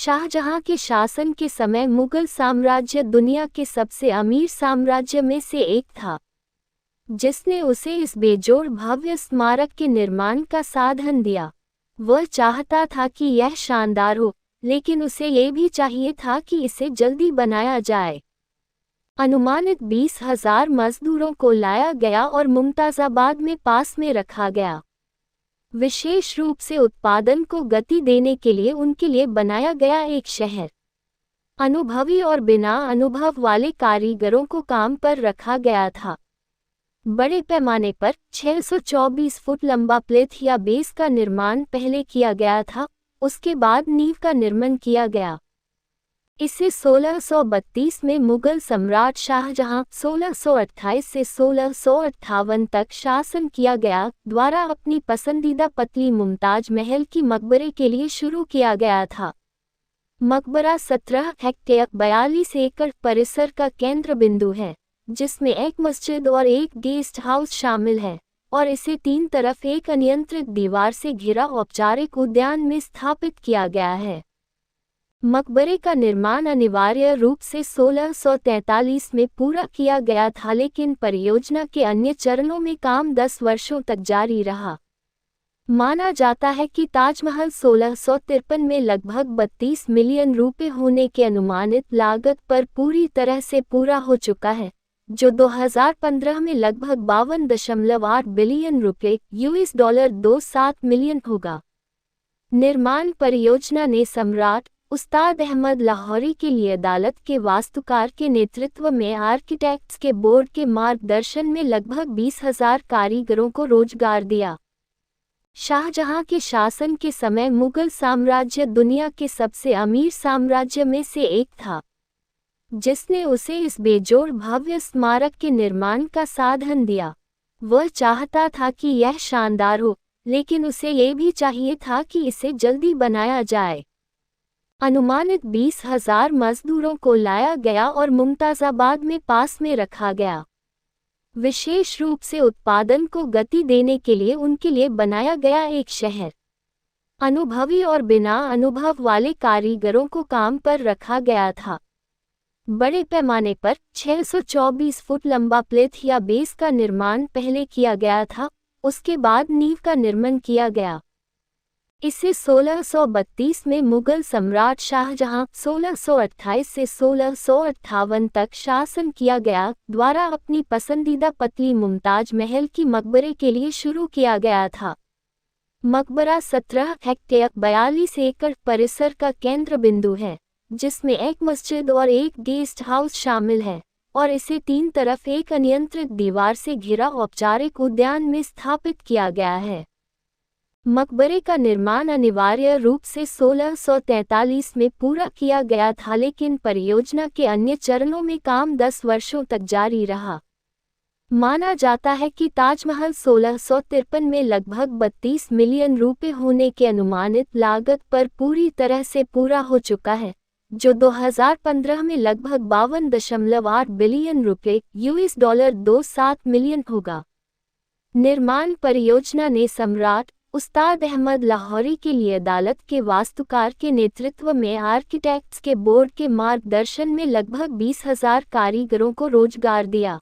शाहजहां के शासन के समय मुगल साम्राज्य दुनिया के सबसे अमीर साम्राज्य में से एक था, जिसने उसे इस बेजोड़ भव्य स्मारक के निर्माण का साधन दिया। वह चाहता था कि यह शानदार हो, लेकिन उसे ये भी चाहिए था कि इसे जल्दी बनाया जाए। अनुमानित 20,000 मजदूरों को लाया गया और मुमताज़ाबाद में पास में रखा गया। विशेष रूप से उत्पादन को गति देने के लिए उनके लिए बनाया गया एक शहर। अनुभवी और बिना अनुभव वाले कारीगरों को काम पर रखा गया था। बड़े पैमाने पर 624 फुट लंबा प्लेथ या बेस का निर्माण पहले किया गया था, उसके बाद नींव का निर्माण किया गया। इसे 1632 में मुगल सम्राट शाहजहां 1628 से 1658 तक शासन किया गया द्वारा अपनी पसंदीदा पतली मुमताज महल की मकबरे के लिए शुरू किया गया था। मकबरा 17 हेक्टेयर 42 एकड़ परिसर का केंद्र बिंदु है, जिसमें एक मस्जिद और एक गेस्ट हाउस शामिल है, और इसे तीन तरफ एक अनियंत्रित दीवार से घिरा औपचारिक उद्यान में स्थापित किया गया है। मकबरे का निर्माण अनिवार्य रूप से 1643 में पूरा किया गया था, लेकिन परियोजना के अन्य चरणों में काम 10 वर्षों तक जारी रहा। माना जाता है कि ताजमहल 1653 में लगभग 32 मिलियन रुपए होने के अनुमानित लागत पर पूरी तरह से पूरा हो चुका है, जो 2015 में लगभग 52.8 बिलियन रुपए US डॉलर 27 मिलियन होगा। निर्माण परियोजना ने सम्राट उस्ताद अहमद लाहौरी के लिए अदालत के वास्तुकार के नेतृत्व में आर्किटेक्ट्स के बोर्ड के मार्गदर्शन में लगभग 20,000 कारीगरों को रोजगार दिया। शाहजहां के शासन के समय मुगल साम्राज्य दुनिया के सबसे अमीर साम्राज्य में से एक था, जिसने उसे इस बेजोड़ भव्य स्मारक के निर्माण का साधन दिया। वह चाहता था कि यह शानदार हो, लेकिन उसे ये भी चाहिए था कि इसे जल्दी बनाया जाए। अनुमानित 20,000 मजदूरों को लाया गया और मुमताज़ाबाद में पास में रखा गया। विशेष रूप से उत्पादन को गति देने के लिए उनके लिए बनाया गया एक शहर। अनुभवी और बिना अनुभव वाले कारीगरों को काम पर रखा गया था। बड़े पैमाने पर 624 फुट लंबा प्लेथ या बेस का निर्माण पहले किया गया था, उसके बाद नींव का निर्माण किया गया। इसे 1632 में मुगल सम्राट शाहजहां 1628 से 1658 तक शासन किया गया द्वारा अपनी पसंदीदा पतली मुमताज महल की मकबरे के लिए शुरू किया गया था। मकबरा 17 हेक्टेयर 42 एकड़ परिसर का केंद्र बिंदु है, जिसमें एक मस्जिद और एक गेस्ट हाउस शामिल है, और इसे तीन तरफ एक अनियंत्रित दीवार से घिरा औपचारिक उद्यान में स्थापित किया गया है। मकबरे का निर्माण अनिवार्य रूप से 1643 में पूरा किया गया था, लेकिन परियोजना के अन्य चरणों में काम 10 वर्षों तक जारी रहा। माना जाता है कि ताजमहल 1653 में लगभग 32 मिलियन रुपए होने के अनुमानित लागत पर पूरी तरह से पूरा हो चुका है, जो 2015 में लगभग 52.8 बिलियन रुपए US डॉलर 27 मिलियन होगा। निर्माण परियोजना ने सम्राट उस्ताद अहमद लाहौरी के लिए अदालत के वास्तुकार के नेतृत्व में आर्किटेक्ट्स के बोर्ड के मार्गदर्शन में लगभग 20,000 कारीगरों को रोजगार दिया।